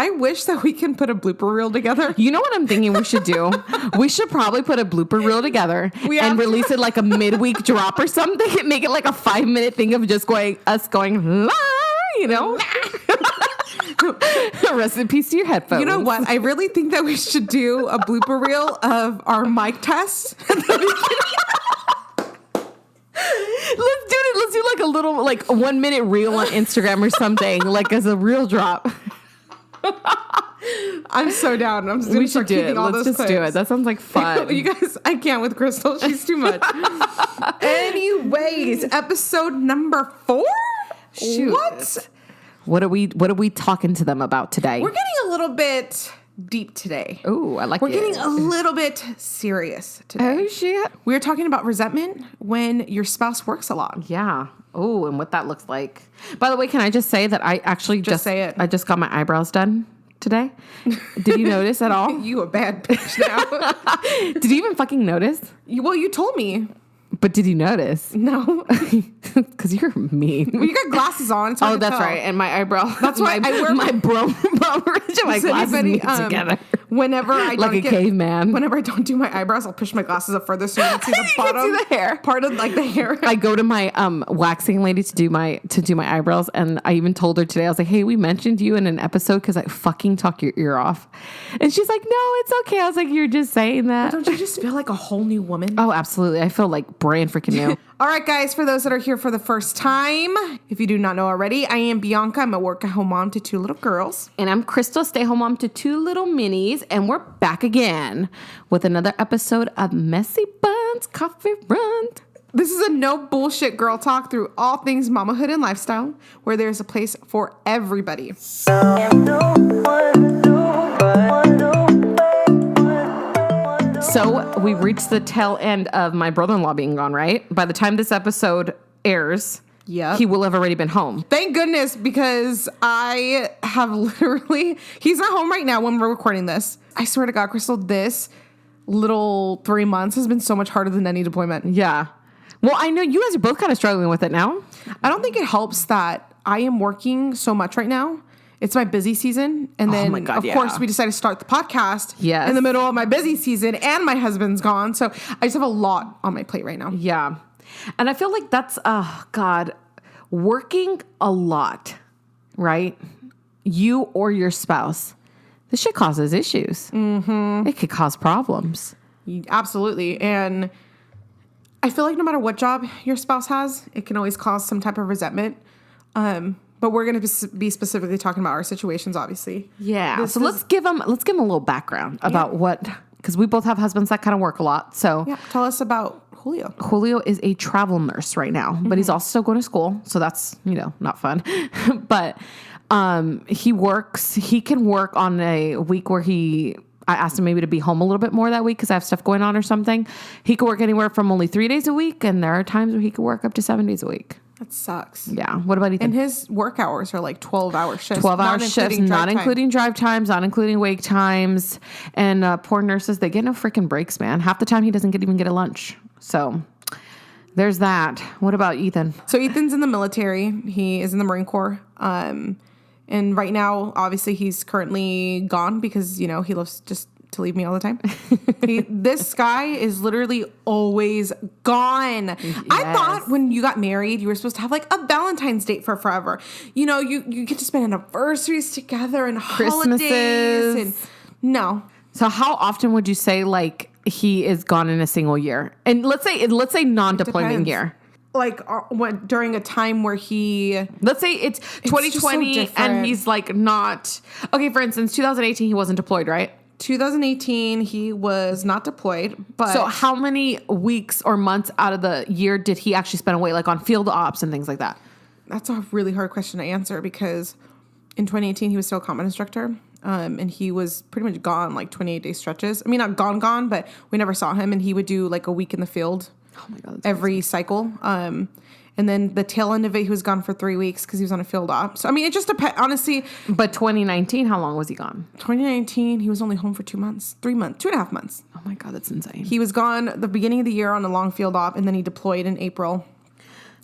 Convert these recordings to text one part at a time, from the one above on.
I wish that we can put a blooper reel together. You know what I'm thinking we should do? We should probably put a blooper reel together and release it like a midweek drop or something and make it like a 5-minute thing of just going, la, you know? Rest in peace to your headphones. You know what? I really think that we should do a blooper reel of our mic test. Let's do like a little, like 1 minute reel on Instagram or something, like as a reel drop. I'm so down. I'm just going to start keeping all those clips. Let's just do it. That sounds like fun. You guys, I can't with Crystal. She's too much. Anyways, episode number 4? Shoot. What? What are we talking to them about today? We're getting a little bit deep today. Oh, I like it. We're getting a little bit serious today. Oh, shit. We're talking about resentment when your spouse works a lot. Yeah. Oh, and what that looks like. By the way, can I just say that I actually just say it. I just got my eyebrows done today. Did you notice at all? You a bad bitch now. Did you even fucking notice? Well, you told me. But did you notice? No. Because you're mean. Well, you got glasses on. It's hard that's to tell. right. And my eyebrow. That's why I wear my bromerage and my glasses meet together. Whenever I like a caveman. Whenever I don't do my eyebrows, I'll push my glasses up further so you can see the bottom. You can see the hair. Part of like the hair. I go to my waxing lady to do my eyebrows, and I even told her today, I was like, hey, we mentioned you in an episode because I fucking talk your ear off. And she's like, no, it's okay. I was like, you're just saying that. Don't you just feel like a whole new woman? Oh, absolutely. I feel like brand freaking new. All right, guys, for those that are here for the first time, if you do not know already, I am Bianca. I'm a work-at-home mom to 2 little girls. And I'm Crystal, stay-home mom to 2 little minis. And we're back again with another episode of Messy Buns Coffee Run. This is a no bullshit girl talk through all things mamahood and lifestyle, where there's a place for everybody. So we've reached the tail end of my brother-in-law being gone, right? By the time this episode airs, he will have already been home. Thank goodness, because I have literally... He's not home right now when we're recording this. I swear to God, Crystal, this little 3 months has been so much harder than any deployment. Yeah. Well, I know you guys are both kind of struggling with it now. I don't think it helps that I am working so much right now. It's my busy season. And then, of course, we decided to start the podcast in the middle of my busy season, and my husband's gone. So I just have a lot on my plate right now. Yeah. And I feel like that's, working a lot, right? You or your spouse. This shit causes issues. Mm-hmm. It could cause problems. Absolutely. And I feel like no matter what job your spouse has, it can always cause some type of resentment. But we're going to be specifically talking about our situations, obviously. Yeah. So let's give them a little background about what, because we both have husbands that kind of work a lot. So tell us about Julio. Julio is a travel nurse right now, but he's also still going to school. So that's, not fun. But he can work on a week where I asked him maybe to be home a little bit more that week because I have stuff going on or something. He could work anywhere from only 3 days a week, and there are times where he could work up to 7 days a week. That sucks. Yeah. What about Ethan? And his work hours are like 12-hour shifts. 12-hour shifts, not including drive times, not including wake times. And poor nurses, they get no freaking breaks, man. Half the time he doesn't even get a lunch. So there's that. What about Ethan? So Ethan's in the military. He is in the Marine Corps. And right now, obviously, he's currently gone because, he loves just to leave me all the time. This guy is literally always gone. Yes. I thought when you got married, you were supposed to have like a Valentine's date for forever. You get to spend anniversaries together and holidays. And no. So how often would you say like he is gone in a single year? And let's say non-deployment year. Like during a time where let's say it's 2020 and he's like not, okay, for instance, 2018, he wasn't deployed, right? 2018, he was not deployed, but... So how many weeks or months out of the year did he actually spend away, like on field ops and things like that? That's a really hard question to answer because in 2018, he was still a combat instructor, and he was pretty much gone like 28-day stretches. I mean, not gone, but we never saw him, and he would do like a week in the field every cycle. And then the tail end of it, he was gone for 3 weeks because he was on a field op. So, I mean, it just depends, honestly. But 2019, how long was he gone? 2019, he was only home for 2 months, 3 months, 2.5 months. Oh my God, that's insane. He was gone the beginning of the year on a long field op, and then he deployed in April.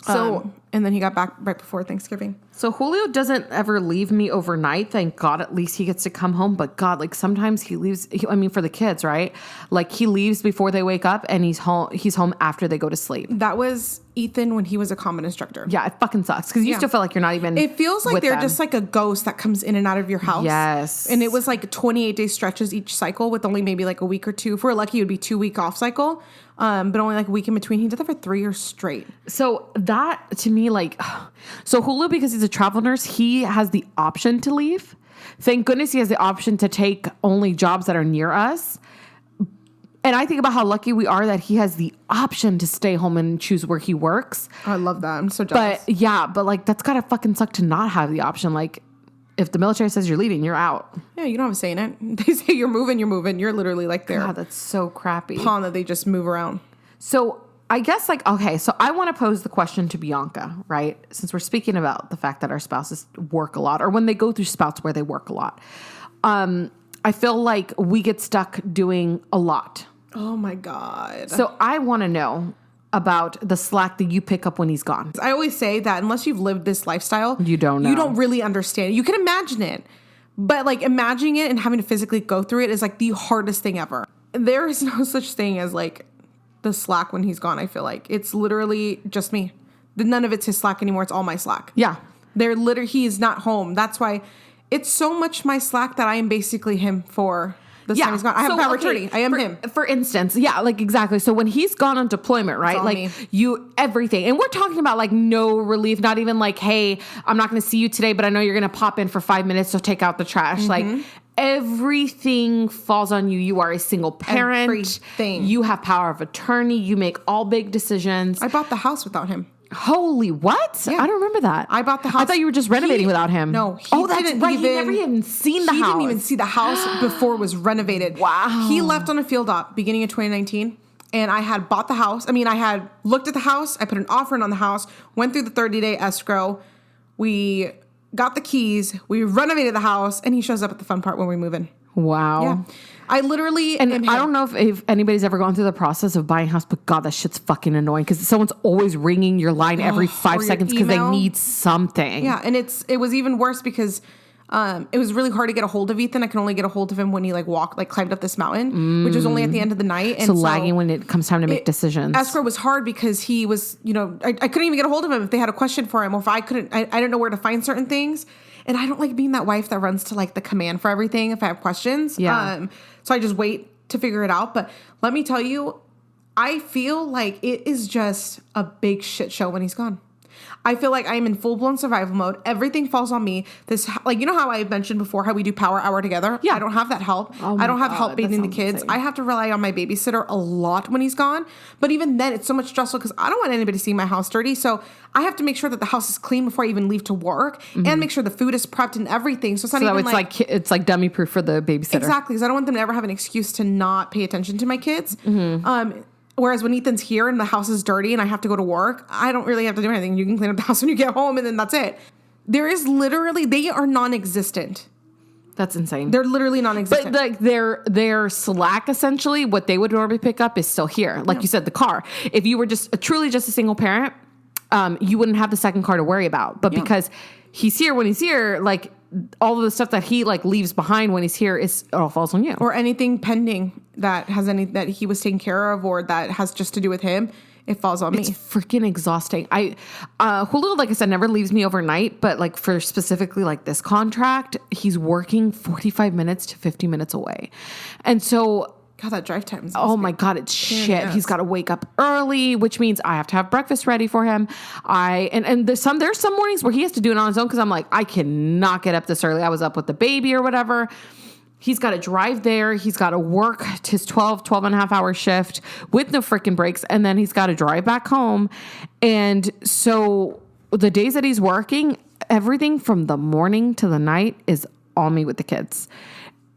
So And then he got back right before Thanksgiving. So Julio doesn't ever leave me overnight. Thank God, at least he gets to come home. But God, like sometimes he leaves. For the kids, right? Like he leaves before they wake up, and he's home after they go to sleep. That was Ethan when he was a combat instructor. Yeah, it fucking sucks because you still feel like you're not even. It feels like they're them. just like a ghost that comes in and out of your house. Yes, and it was like 28-day stretches each cycle with only maybe like a week or two. If we're lucky, it would be 2-week off cycle. But only like a week in between. He did that for 3 years straight. So that to me, so Julio, because he's a travel nurse, he has the option to leave. Thank goodness he has the option to take only jobs that are near us. And I think about how lucky we are that he has the option to stay home and choose where he works. I love that. I'm so jealous. But like that's gotta fucking suck to not have the option. Like if the military says you're leaving, you're out. Yeah, you don't have a say in it. They say you're moving, you're moving. You're literally like their God, that's so crappy. pawn that they just move around. So I guess okay, so I want to pose the question to Bianca, right? Since we're speaking about the fact that our spouses work a lot, or when they go through spouts where they work a lot. I feel like we get stuck doing a lot. Oh my God. So I want to know about the slack that you pick up when he's gone. I always say that unless you've lived this lifestyle, you don't know. You don't really understand it. You can imagine it, but like imagining it and having to physically go through it is like the hardest thing ever. There is no such thing as like the slack when he's gone. I feel like it's literally just me. None of it's his slack anymore. It's all my slack. Yeah. He is not home. That's why it's so much my slack that I am basically him for the time he's gone. I have power attorney. I am him. For instance, exactly. So when he's gone on deployment, right? Like everything. And we're talking about like no relief, not even like, hey, I'm not going to see you today, but I know you're going to pop in for 5 minutes to take out the trash. Mm-hmm. Like everything falls on you. You are a single parent. Everything. You have power of attorney. You make all big decisions. I bought the house without him. Holy what? Yeah. I don't remember that. I bought the house. I thought you were just renovating without him. No. That's right. He never even seen the house. He didn't even see the house before it was renovated. Wow. He left on a field op beginning of 2019. And I had bought the house. I mean, I had looked at the house. I put an offer in on the house. Went through the 30-day escrow. We got the keys. We renovated the house. And he shows up at the fun part when we move in. Wow. Yeah. I literally... And I don't know if anybody's ever gone through the process of buying a house, but God, that shit's fucking annoying because someone's always ringing your line every 5 seconds because they need something. Yeah, and it was even worse because it was really hard to get a hold of Ethan. I can only get a hold of him when he climbed up this mountain, which was only at the end of the night. And so lagging when it comes time to make decisions. Escrow was hard because he was, I couldn't even get a hold of him if they had a question for him or if I couldn't, I didn't know where to find certain things. And I don't like being that wife that runs to like the command for everything if I have questions. Yeah. So I just wait to figure it out. But let me tell you, I feel like it is just a big shit show when he's gone. I feel like I am in full-blown survival mode. Everything falls on me. You know how I mentioned before how we do power hour together? Yeah. I don't have that help. Oh I don't have help bathing the kids. Insane. I have to rely on my babysitter a lot when he's gone. But even then, it's so much stressful because I don't want anybody to see my house dirty. So I have to make sure that the house is clean before I even leave to work and make sure the food is prepped and everything. So it's not even it's like dummy proof for the babysitter. Exactly, because I don't want them to ever have an excuse to not pay attention to my kids. Whereas when Ethan's here and the house is dirty and I have to go to work, I don't really have to do anything. You can clean up the house when you get home and then that's it. There is literally, they are non-existent. That's insane. They're literally non-existent. But like their slack, essentially, what they would normally pick up is still here. Like you said, the car. If you were truly just a single parent, you wouldn't have the second car to worry about. But because he's here when he's here, like all of the stuff that he like leaves behind when he's here it all falls on you. Or anything pending that he was taking care of or that has just to do with him, it falls on me. It's freaking exhausting. Julio, like I said, never leaves me overnight, but like for specifically like this contract, he's working 45 minutes to 50 minutes away. And so God, that drive time is my God, it's shit. Yes. He's got to wake up early, which means I have to have breakfast ready for him. There's some mornings where he has to do it on his own because I'm like, I cannot get up this early. I was up with the baby or whatever. He's got to drive there. He's got to work his 12 and a half hour shift with no freaking breaks. And then he's got to drive back home. And so the days that he's working, everything from the morning to the night is on me with the kids.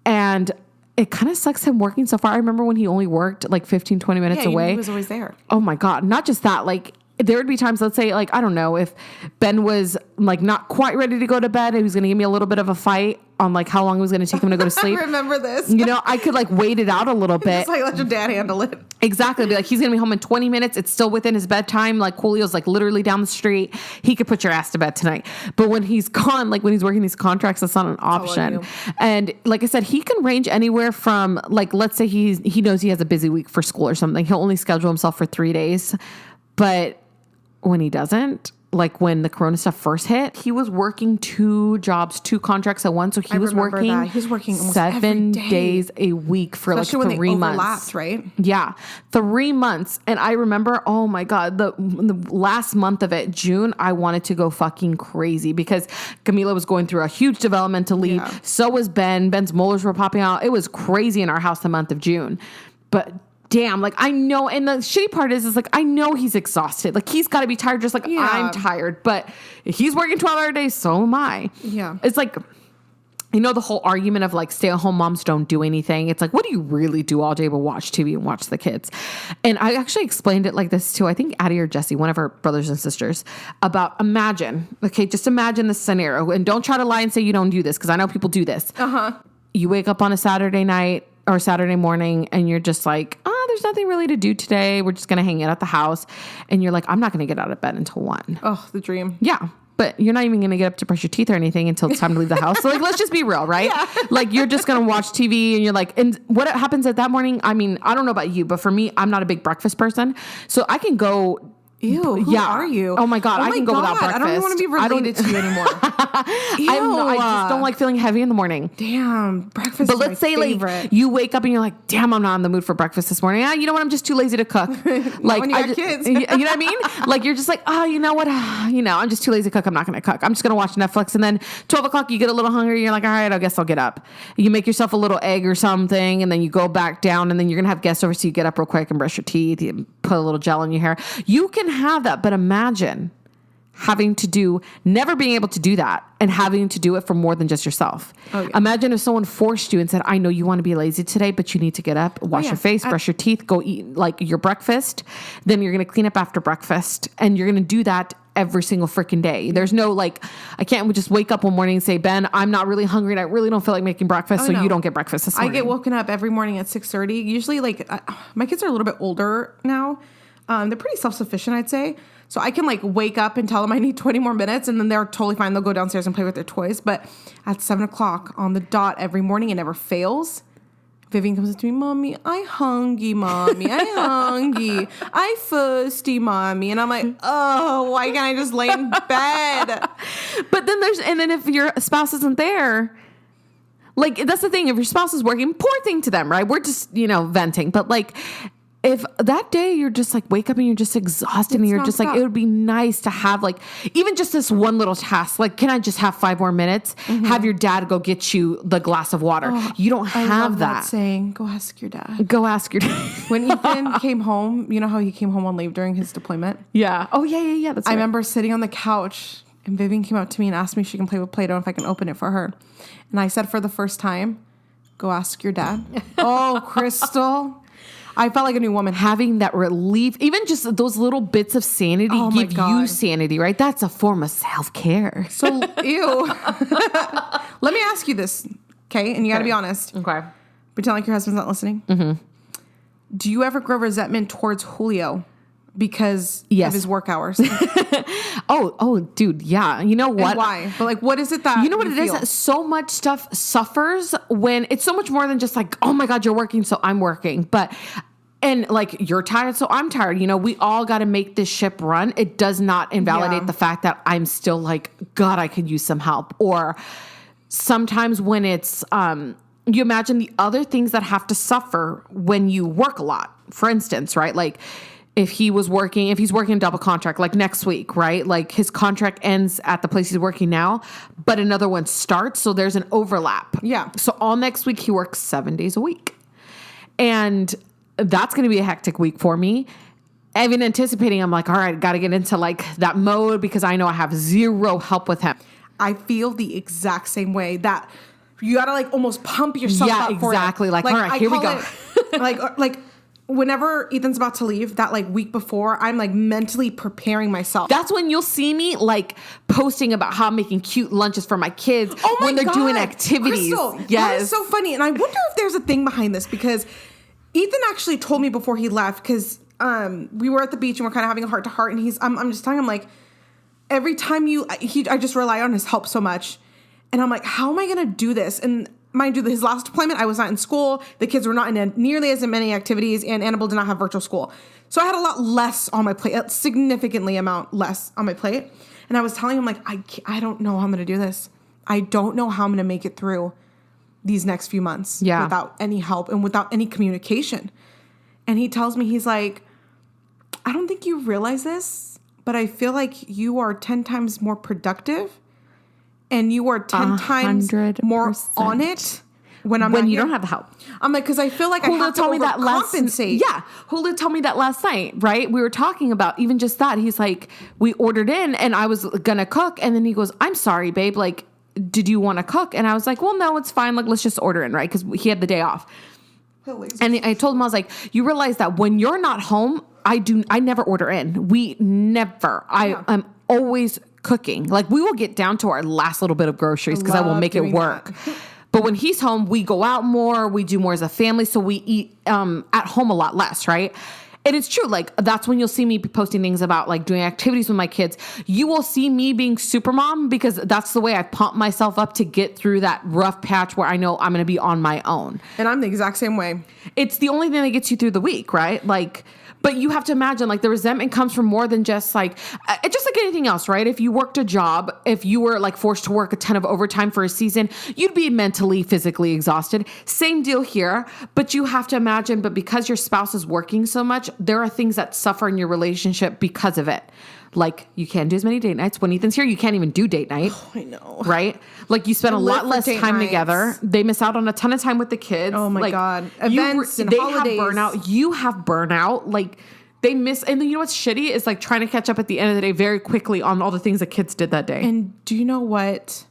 And it kind of sucks him working so far. I remember when he only worked like 15, 20 minutes away. He was always there. Oh my God. Not just that, like there would be times, let's say, like, I don't know, if Ben was like not quite ready to go to bed and he was going to give me a little bit of a fight on like how long it was going to take him to go to sleep. I remember this. I could like wait it out a little bit. Just like let your dad handle it. Exactly. Be like, he's going to be home in 20 minutes. It's still within his bedtime. Like Julio's like literally down the street. He could put your ass to bed tonight. But when he's gone, like when he's working these contracts, that's not an option. And like I said, he can range anywhere from like, let's say he knows he has a busy week for school or something. He'll only schedule himself for 3 days. But when he doesn't, like when the corona stuff first hit, he was working 2 jobs, 2 contracts at once. So he was working almost 7 days a week for especially like 3 months. Overlapped, right? Yeah. 3 months. And I remember, oh my God, the last month of it, June, I wanted to go fucking crazy because Camila was going through a huge developmental leave. Yeah. So was Ben. Ben's molars were popping out. It was crazy in our house the month of June. But damn, like I know, and the shitty part is like I know he's exhausted. Like he's got to be tired, just like I'm tired. But if he's working 12-hour days, so am I. Yeah, it's like, you know, the whole argument of like stay-at-home moms don't do anything. It's like, what do you really do all day but watch TV and watch the kids? And I actually explained it like this too. I think Addie or Jesse, one of her brothers and sisters, about just imagine this scenario, and don't try to lie and say you don't do this because I know people do this. You wake up on a Saturday night or Saturday morning and you're just like, there's nothing really to do today. We're just going to hang out at the house. And you're like, I'm not going to get out of bed until 1. Oh, the dream. Yeah. But you're not even going to get up to brush your teeth or anything until it's time to leave the house. So like, let's just be real, right? Yeah. Like you're just going to watch TV and you're like, and what happens at that morning? I mean, I don't know about you, but for me, I'm not a big breakfast person. So I can go. Ew, who are you? Oh my God, I can go without breakfast. I don't even want to be related to you anymore. I just don't like feeling heavy in the morning. Damn, breakfast But let's say favorite. Like you wake up and you're like, damn, I'm not in the mood for breakfast this morning. You know what? I'm just too lazy to cook. Like when you have kids. You know what I mean? Like you're just like, you know what? I'm just too lazy to cook. I'm not going to cook. I'm just going to watch Netflix. And then 12 o'clock, you get a little hungry. You're like, all right, I guess I'll get up. You make yourself a little egg or something. And then you go back down and then you're going to have guests over. So you get up real quick and brush your teeth. You put a little gel in your hair. You can have that. But imagine never being able to do that and having to do it for more than just yourself. Oh, yeah. Imagine if someone forced you and said, I know you want to be lazy today, but you need to get up, wash your face, brush your teeth, go eat like your breakfast. Then you're going to clean up after breakfast and you're going to do that every single freaking day. There's no like, I can't just wake up one morning and say, Ben, I'm not really hungry and I really don't feel like making breakfast. You don't get breakfast this morning. I get woken up every morning at 6:30. Usually like my kids are a little bit older now. They're pretty self-sufficient, I'd say. So I can like wake up and tell them I need 20 more minutes and then they're totally fine. They'll go downstairs and play with their toys. But at 7 o'clock on the dot every morning, it never fails. Vivian comes up to me, Mommy, I hungry, Mommy. I hungry. I thirsty, Mommy. And I'm like, oh, why can't I just lay in bed? But then if your spouse isn't there, like that's the thing. If your spouse is working, poor thing to them, right? We're just, venting. But like, if that day you're just like wake up and you're just exhausted and you're just like, it would be nice to have like even just this one little task. Like, can I just have 5 more minutes? Mm-hmm. Have your dad go get you the glass of water. You don't have I love that saying. Go ask your dad. Go ask your dad. When Ethan came home, you know how he came home on leave during his deployment? Yeah. Oh yeah. That's right. I remember sitting on the couch and Vivian came up to me and asked me if she can play with Play-Doh and if I can open it for her. And I said for the first time, go ask your dad. Oh, Crystal. I felt like a new woman. Having that relief, even just those little bits of sanity give you sanity, right? That's a form of self-care. So, ew. Let me ask you this, okay? And you got to be honest. Okay. Pretend like your husband's not listening. Mm-hmm. Do you ever grow resentment towards Julio because of his work hours? Oh, dude, yeah. You know what? And why? But like, what is it that you know what it is? So much stuff suffers when it's so much more than just like, oh my God, you're working, so I'm working. And like, you're tired, so I'm tired. We all got to make this ship run. It does not invalidate the fact that I'm still like, God, I could use some help. Or sometimes when it's, you imagine the other things that have to suffer when you work a lot. For instance, right? Like, if he's working a double contract, like next week, right? Like his contract ends at the place he's working now, but another one starts. So there's an overlap. Yeah. So all next week he works 7 days a week. And that's going to be a hectic week for me. Even anticipating, I'm like, all right, got to get into like that mode because I know I have zero help with him. I feel the exact same way that you got to like almost pump yourself up for it. Exactly. Like, all right, here we go. like whenever Ethan's about to leave, that like week before, I'm like mentally preparing myself. That's when you'll see me like posting about how I'm making cute lunches for my kids when they're doing activities. Crystal, yes. that is so funny. And I wonder if there's a thing behind this because Ethan actually told me before he left, because we were at the beach and we're kind of having a heart to heart, and I'm just telling him, like, every time I just rely on his help so much, and I'm like, how am I gonna do this? And mind you, his last deployment, I was not in school. The kids were not in nearly as many activities, and Annabelle did not have virtual school, so I had a lot less on my plate, a significantly amount less on my plate. And I was telling him, like, I don't know how I'm gonna do this. I don't know how I'm gonna make it through these next few months without any help and without any communication. And he tells me, he's like, I don't think you realize this, but I feel like you are 10 times more productive and you are 10 times more on it when you don't have the help. I'm like, because I feel like I have to overcompensate. Julio told me that last night, right? We were talking about even just that. He's like, we ordered in and I was going to cook. And then he goes, I'm sorry, babe. Like, did you want to cook? And I was like, well, no, it's fine. Like, let's just order in, right? Because he had the day off. And I told him, I was like, you realize that when you're not home, I never order in. We never. I'm always cooking. Like, we will get down to our last little bit of groceries because I will make it work. But when he's home, we go out more. We do more as a family. So we eat at home a lot less, right? And it's true. Like, that's when you'll see me posting things about, like, doing activities with my kids. You will see me being super mom because that's the way I pump myself up to get through that rough patch where I know I'm going to be on my own. And I'm the exact same way. It's the only thing that gets you through the week, right? Like, but you have to imagine, like, the resentment comes from more than just like anything else, right? If you worked a job, if you were like forced to work a ton of overtime for a season, you'd be mentally, physically exhausted. Same deal here. But you have to imagine, but because your spouse is working so much, there are things that suffer in your relationship because of it. Like, you can't do as many date nights. When Ethan's here, you can't even do date night. Oh, I know. Right? Like, you spend a lot less time together. They miss out on a ton of time with the kids. Oh, my God. Events and holidays. Have burnout. You have burnout. Like, they miss. And then you know what's shitty is, like, trying to catch up at the end of the day very quickly on all the things the kids did that day. And do you know what?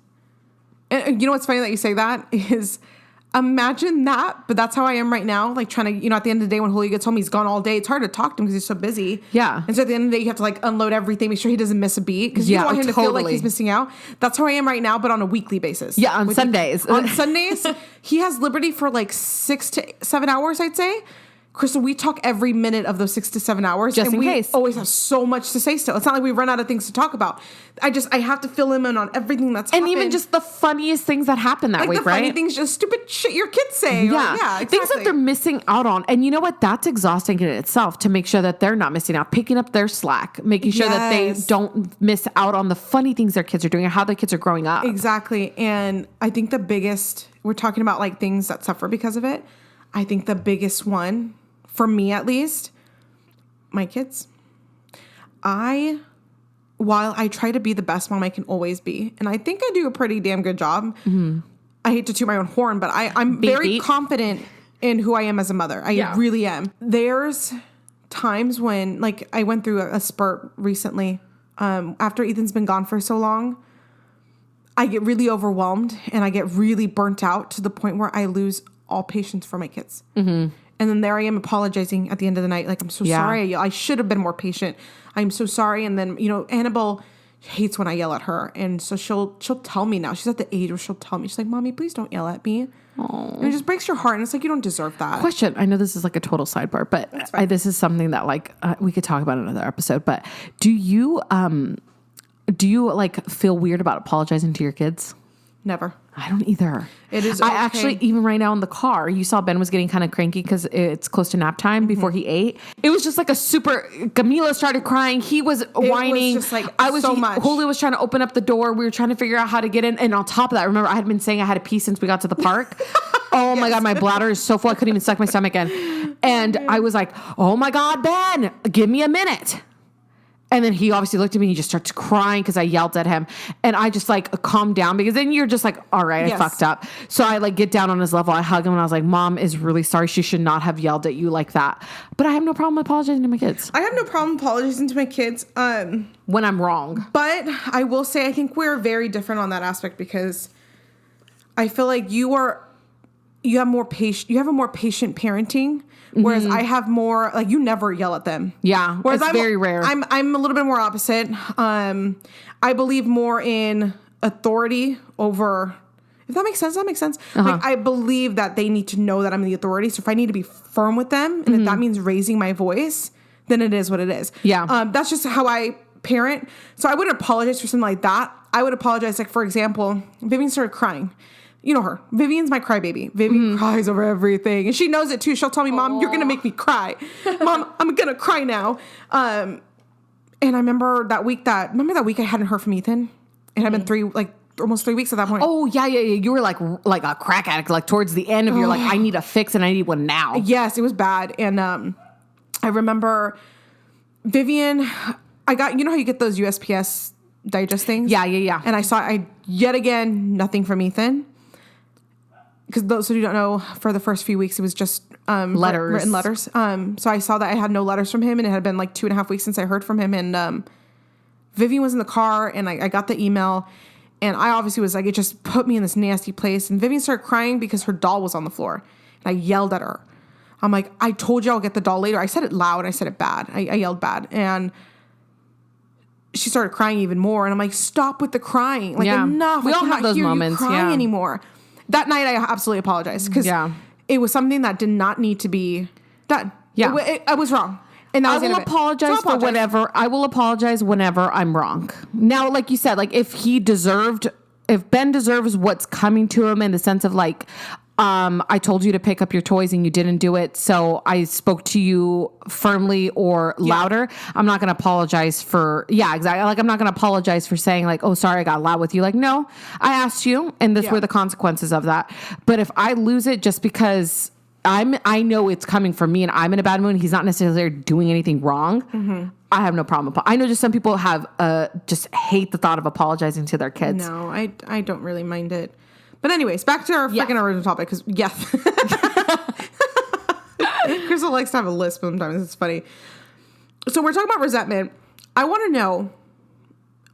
And you know what's funny that you say that is... Imagine that, but that's how I am right now. Like, trying to, at the end of the day when Julio gets home, he's gone all day. It's hard to talk to him because he's so busy. Yeah. And so at the end of the day, you have to, like, unload everything, make sure he doesn't miss a beat because you don't want him to feel like he's missing out. That's how I am right now, but on a weekly basis. Yeah, on Sundays. On Sundays, he has liberty for like 6 to 7 hours, I'd say. Crystal, we talk every minute of those 6 to 7 hours. Just in case. We always have so much to say still. It's not like we run out of things to talk about. I have to fill him in on everything that's happened. And even just the funniest things that happen that week, right? Like the funny things, just stupid shit your kids say. Yeah. Exactly. Things that they're missing out on. And you know what? That's exhausting in itself to make sure that they're not missing out. Picking up their slack. Making sure that they don't miss out on the funny things their kids are doing and how their kids are growing up. Exactly. And I think we're talking about like things that suffer because of it. I think the biggest one... For me, at least, my kids. While I try to be the best mom I can always be, and I think I do a pretty damn good job. Mm-hmm. I hate to toot my own horn, but I'm very confident in who I am as a mother. I really am. There's times when, like, I went through a spurt recently after Ethan's been gone for so long. I get really overwhelmed and I get really burnt out to the point where I lose all patience for my kids. Mm-hmm. And then there I am apologizing at the end of the night. Like, I'm so sorry. I should have been more patient. I'm so sorry. And then, Annabelle hates when I yell at her. And so she'll tell me now. She's at the age where she'll tell me. She's like, Mommy, please don't yell at me. And it just breaks your heart. And it's like, you don't deserve that. Question. I know this is like a total sidebar, but this is something that like we could talk about in another episode. But do you like feel weird about apologizing to your kids? Never. I don't either. It is okay. I actually, even right now in the car, you saw Ben was getting kind of cranky because it's close to nap time before he ate. It was just like Camila started crying. He was whining. It was just like so much. Julio was trying to open up the door. We were trying to figure out how to get in. And on top of that, remember, I had been saying I had to pee since we got to the park. Oh my God, my bladder is so full. I couldn't even suck my stomach in. And I was like, oh my God, Ben, give me a minute. And then he obviously looked at me and he just starts crying because I yelled at him. And I just like calmed down because then you're just like, all right, I fucked up. So I like get down on his level. I hug him and I was like, Mom is really sorry. She should not have yelled at you like that. But I have no problem apologizing to my kids. I have no problem apologizing to my kids. When I'm wrong. But I will say, I think we're very different on that aspect because I feel like you have a more patient parenting. Whereas I have more, like, you never yell at them. Yeah, whereas it's very rare. I'm a little bit more opposite. I believe more in authority over If that makes sense, that makes sense. Like, I believe that they need to know that I'm the authority. So if I need to be firm with them, and if that means raising my voice, then it is what it is. Yeah. That's just how I parent. So I wouldn't apologize for something like that. I would apologize, like, for example, Vivian started crying. You know her. Vivian's my crybaby. Vivian cries over everything. And she knows it too. She'll tell me, Mom, you're going to make me cry. Mom, I'm going to cry now. And I remember that week I hadn't heard from Ethan. It had been almost 3 weeks at that point. Oh, yeah. You were like a crack addict, like towards the end of your, like, I need a fix and I need one now. Yes, it was bad. And I remember Vivian, I got, you know how you get those USPS digest things? Yeah. And I yet again, nothing from Ethan. Because those who don't know, for the first few weeks, it was just letters. Written letters. So I saw that I had no letters from him, and it had been like 2.5 weeks since I heard from him. And Vivian was in the car, and I got the email, and I obviously was like, it just put me in this nasty place. And Vivian started crying because her doll was on the floor, and I yelled at her. I'm like, I told you I'll get the doll later. I said it loud. I said it bad. I yelled bad, and she started crying even more. And I'm like, stop with the crying. Like, enough. We I all have cannot those hear moments. you crying anymore. That night, I absolutely apologized because it was something that did not need to be done. Yeah, I was wrong. And that was I will apologize for whatever. I will apologize whenever I'm wrong. Now, like you said, like if Ben deserves what's coming to him in the sense of like, I told you to pick up your toys and you didn't do it, so I spoke to you firmly or louder. I'm not going to apologize for, exactly. Like, I'm not going to apologize for saying like, oh, sorry, I got loud with you. Like, no, I asked you, and this were the consequences of that. But if I lose it just because I know it's coming from me and I'm in a bad mood, and he's not necessarily doing anything wrong, I have no problem. I know just some people have just hate the thought of apologizing to their kids. No, I don't really mind it. But anyways, back to our freaking original topic, because Crystal likes to have a list sometimes. It's funny. So we're talking about resentment. I want to know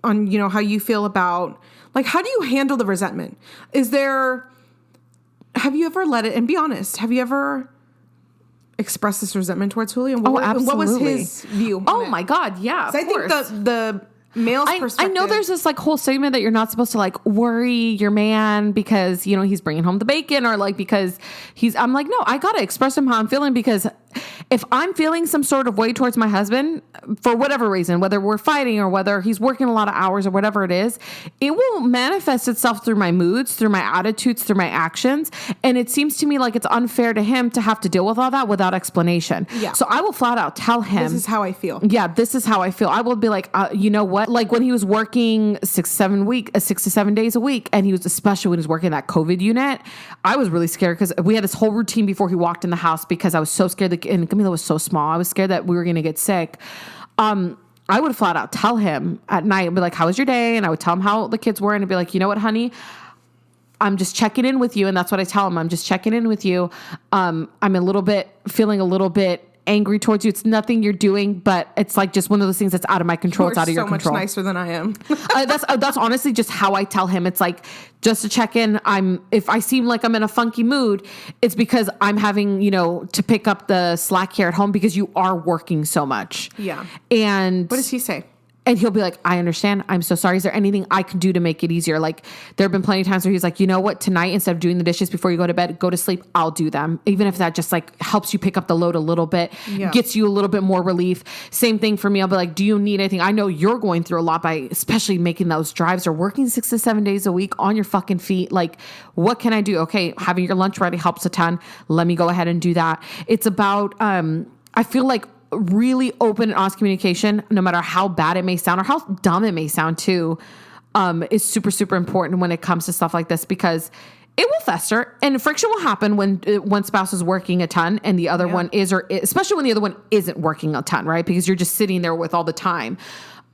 on, how you feel about, like, how do you handle the resentment? Have you ever let it, and be honest, have you ever expressed this resentment towards Julio? Absolutely. What was his view? Oh my God, yeah. I think the male's perspective. I know there's this like whole segment that you're not supposed to like worry your man because, he's bringing home the bacon, or like because I'm like, no, I got to express him how I'm feeling, because if I'm feeling some sort of way towards my husband for whatever reason, whether we're fighting or whether he's working a lot of hours or whatever it is, it will manifest itself through my moods, through my attitudes, through my actions. And it seems to me like it's unfair to him to have to deal with all that without explanation. Yeah. So I will flat out tell him, this is how I feel. Yeah, this is how I feel. I will be like, you know what? Like when he was working 6 to 7 days a week, and especially when he was working that COVID unit, I was really scared because we had this whole routine before he walked in the house, because I was so scared that, and Camila was so small, I was scared that we were going to get sick. I would flat out tell him at night and be like, how was your day? And I would tell him how the kids were, and I'd be like, you know what, honey, I'm just checking in with you. And that's what I tell him. I'm just checking in with you. I'm feeling a little bit angry towards you. It's nothing you're doing, but it's like just one of those things that's out of my control. It's out of your control. So much nicer than I am. That's honestly just how I tell him. It's like, just to check in. If I seem like I'm in a funky mood, it's because I'm having, to pick up the slack here at home because you are working so much. Yeah. And what does he say? And he'll be like, I understand. I'm so sorry. Is there anything I can do to make it easier? Like, there have been plenty of times where he's like, you know what, tonight, instead of doing the dishes before you go to bed, go to sleep, I'll do them. Even if that just like helps you pick up the load a little bit, gets you a little bit more relief. Same thing for me. I'll be like, do you need anything? I know you're going through a lot by especially making those drives or working 6 to 7 days a week on your fucking feet. Like, what can I do? Okay, having your lunch ready helps a ton. Let me go ahead and do that. It's about, I feel like, really open and honest communication, no matter how bad it may sound or how dumb it may sound too, is super, super important when it comes to stuff like this, because it will fester and friction will happen when one spouse is working a ton and the other one is, or especially when the other one isn't working a ton, right? Because you're just sitting there with all the time.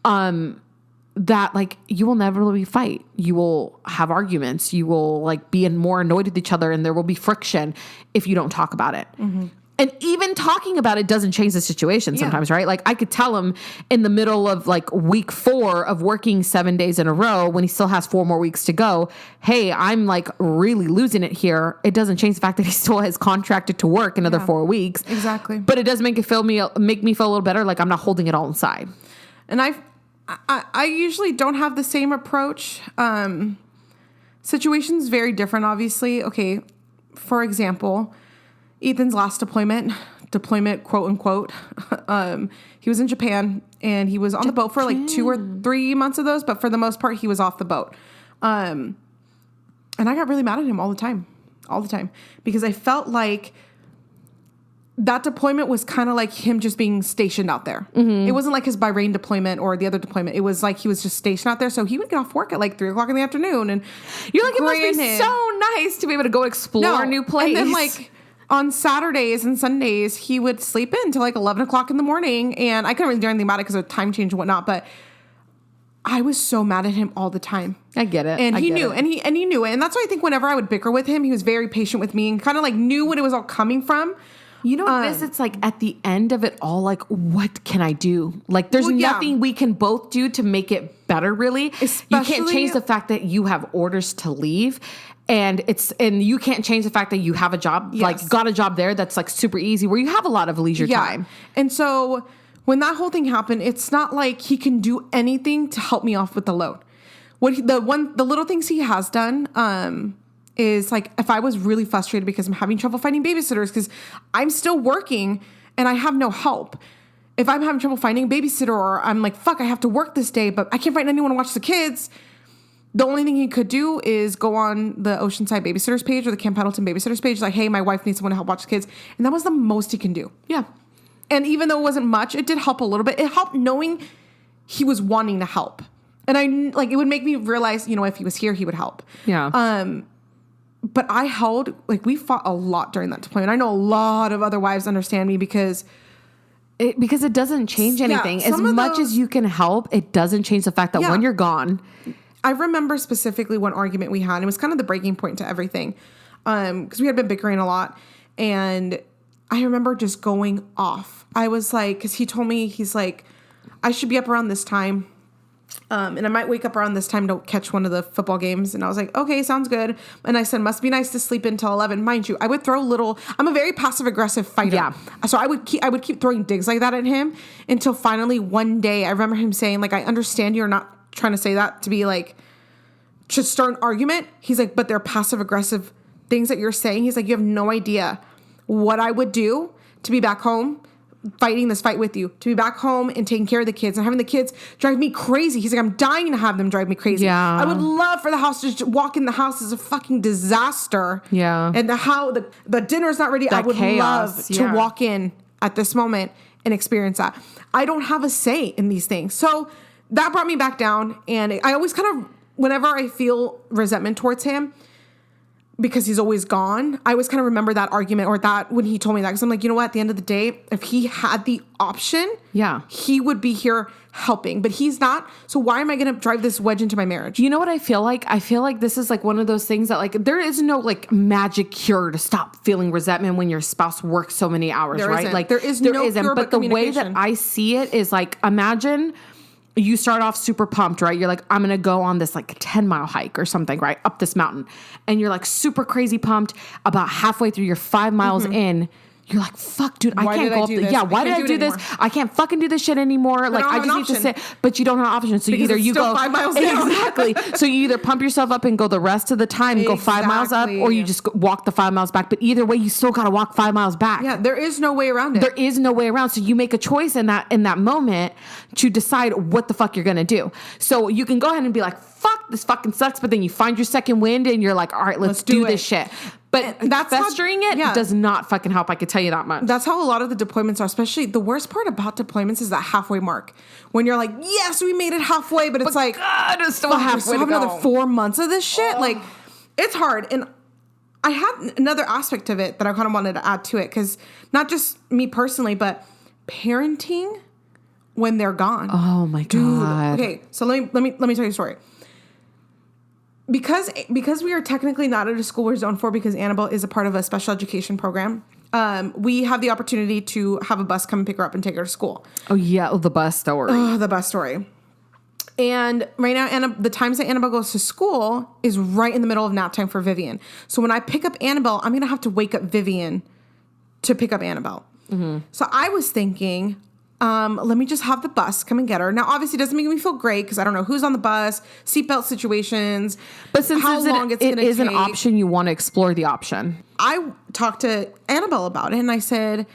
That like you will never really fight. You will have arguments. You will like be more annoyed with each other, and there will be friction if you don't talk about it. Mm-hmm. And even talking about it doesn't change the situation sometimes, right? Like I could tell him in the middle of like week 4 of working 7 days in a row, when he still has 4 more weeks to go, hey, I'm like really losing it here. It doesn't change the fact that he still has contracted to work another 4 weeks. Exactly. But it does make me feel a little better. Like I'm not holding it all inside. And I usually don't have the same approach. situation's very different, obviously. Okay, for example, Ethan's last deployment, quote unquote, he was in Japan and he was on the boat for like 2 or 3 months of those, but for the most part, he was off the boat. And I got really mad at him all the time, because I felt like that deployment was kind of like him just being stationed out there. It wasn't like his Bahrain deployment or the other deployment. It was like he was just stationed out there. So he would get off work at like 3:00 in the afternoon. And you're like, it must be so nice to be able to go explore a new place. And then like on Saturdays and Sundays, he would sleep in until like 11:00 in the morning. And I couldn't really do anything about it because of time change and whatnot. But I was so mad at him all the time. I get it. And he knew, and he knew it. And that's why I think whenever I would bicker with him, he was very patient with me and kind of like knew what it was all coming from. You know what it's like at the end of it all, like, what can I do? Like, there's nothing we can both do to make it better, really. You can't change the fact that you have orders to leave. And you can't change the fact that you have a job, like got a job there that's like super easy where you have a lot of leisure time. And so when that whole thing happened, it's not like he can do anything to help me off with the load. The little things he has done, is like if I was really frustrated because I'm having trouble finding babysitters because I'm still working and I have no help. If I'm having trouble finding a babysitter or I'm like, fuck, I have to work this day, but I can't find anyone to watch the kids. The only thing he could do is go on the Oceanside Babysitters page or the Camp Pendleton Babysitters page. Like, hey, my wife needs someone to help watch the kids. And that was the most he can do. Yeah. And even though it wasn't much, it did help a little bit. It helped knowing he was wanting to help. And it would make me realize, if he was here, he would help. Yeah. But we fought a lot during that deployment. I know a lot of other wives understand me because it doesn't change anything. As much as you can help, it doesn't change the fact that when you're gone. I remember specifically one argument we had. It was kind of the breaking point to everything. Because we had been bickering a lot. And I remember just going off. I was like, because he told me, he's like, I should be up around this time. And I might wake up around this time to catch one of the football games. And I was like, okay, sounds good. And I said, must be nice to sleep until 11. Mind you, I would throw I'm a very passive aggressive fighter. Yeah. So I would keep throwing digs like that at him until finally one day I remember him saying, like, I understand you're not trying to say that to be like, to start an argument. He's like, but they're passive aggressive things that you're saying. He's like, you have no idea what I would do to be back home fighting this fight with you, to be back home and taking care of the kids and having the kids drive me crazy. He's like, I'm dying to have them drive me crazy. Yeah. I would love for the house to just walk in the house is a fucking disaster. Yeah. And the dinner's not ready. I would love to walk in at this moment and experience that. I don't have a say in these things. So that brought me back down. And I always kind of, whenever I feel resentment towards him, because he's always gone, I always kind of remember that argument or that when he told me that. Because I'm like, you know what? At the end of the day, if he had the option, he would be here helping. But he's not. So why am I going to drive this wedge into my marriage? You know what I feel like? I feel like this is like one of those things that like there is no like magic cure to stop feeling resentment when your spouse works so many hours, right? Isn't. Like there isn't. But the way that I see it is like, imagine you start off super pumped, right? You're like, I'm going to go on this like 10-mile hike or something, right? Up this mountain. And you're like super crazy pumped. About halfway through, you're 5 miles in. You're like, fuck, dude, I can't go up this. Yeah, why did I do this? I can't fucking do this shit anymore. Like, I just need to sit. But you don't have an option. So either you go 5 miles down. Exactly. So you either pump yourself up and go the rest of the time and go 5 miles up, or you just walk the 5 miles back. But either way, you still got to walk 5 miles back. Yeah, there is no way around it. There is no way around. So you make a choice in that moment to decide what the fuck you're gonna do. So you can go ahead and be like, fuck, this fucking sucks. But then you find your second wind and you're like, all right, let's do this shit. But that's festering does not fucking help. I could tell you that much. That's how a lot of the deployments are. Especially the worst part about deployments is that halfway mark when you're like, yes, we made it halfway, but it's like, God, it's still halfway to go. Another 4 months of this shit. Like, it's hard. And I had another aspect of it that I kind of wanted to add to it because not just me personally, but parenting when they're gone. Oh my God. Okay, so let me tell you a story. Because we are technically not at a school we're zoned for because Annabelle is a part of a special education program, we have the opportunity to have a bus come and pick her up and take her to school. Oh, yeah. Oh, the bus story. Oh, the bus story. And right now, the times that Annabelle goes to school is right in the middle of nap time for Vivian. So when I pick up Annabelle, I'm going to have to wake up Vivian to pick up Annabelle. Mm-hmm. So I was thinking, let me just have the bus come and get her. Now, obviously, it doesn't make me feel great because I don't know who's on the bus, seatbelt situations, But since how long it's going to take. it is an option, you want to explore the option. I talked to Annabelle about it, and I said,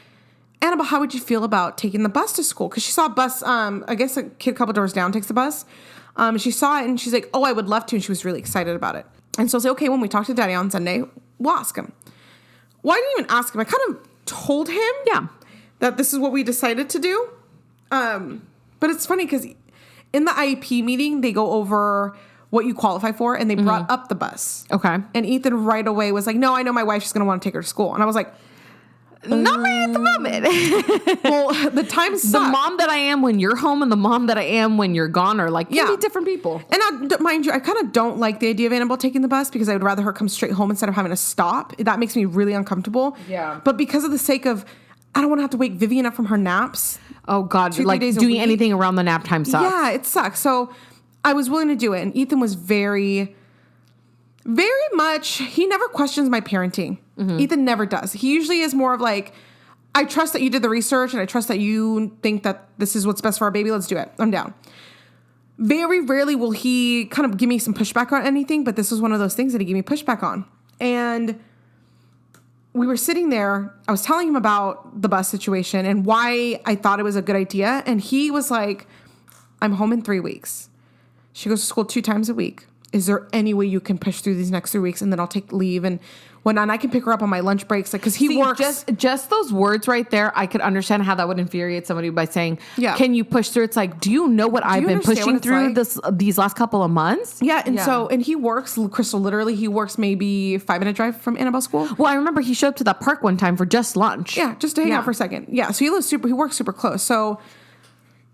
Annabelle, how would you feel about taking the bus to school? Because she saw a bus, I guess a kid a couple doors down takes the bus. She saw it, and she's like, oh, I would love to, and she was really excited about it. And so I was like, okay, when we talk to Daddy on Sunday, we'll ask him. Well, I didn't even ask him. I kind of told him that this is what we decided to do. But it's funny because in the IEP meeting, they go over what you qualify for, and they brought up the bus. Okay. And Ethan right away was like, no, I know my wife's just going to want to take her to school. And I was like, not right at the moment. well, the time sucks. The mom that I am when you're home and the mom that I am when you're gone are like, be different people. And mind you, I kind of don't like the idea of Annabelle taking the bus because I would rather her come straight home instead of having to stop. That makes me really uncomfortable. Yeah. But because of the sake of, I don't want to have to wake Vivian up from her naps. Oh, God. Like doing anything around the nap time sucks. Yeah, it sucks. So I was willing to do it. And Ethan was very, very much, he never questions my parenting. Mm-hmm. Ethan never does. He usually is more of like, I trust that you did the research and I trust that you think that this is what's best for our baby. Let's do it. I'm down. Very rarely will he kind of give me some pushback on anything, but this was one of those things that he gave me pushback on. And we were sitting there, I was telling him about the bus situation and why I thought it was a good idea. And he was like, I'm home in 3 weeks. She goes to school 2 times a week. Is there any way you can push through these next 3 weeks and then I'll take leave and whatnot? And I can pick her up on my lunch breaks. Like, cause he works. Just those words right there. I could understand how that would infuriate somebody by saying, can you push through? It's like, do you know what I've been pushing through these last couple of months? Yeah. And so, and he works, Crystal, literally he works maybe 5-minute drive from Annabelle school. Well, I remember he showed up to that park one time for just lunch. Yeah. Just to hang out for a second. Yeah. So he works super close. So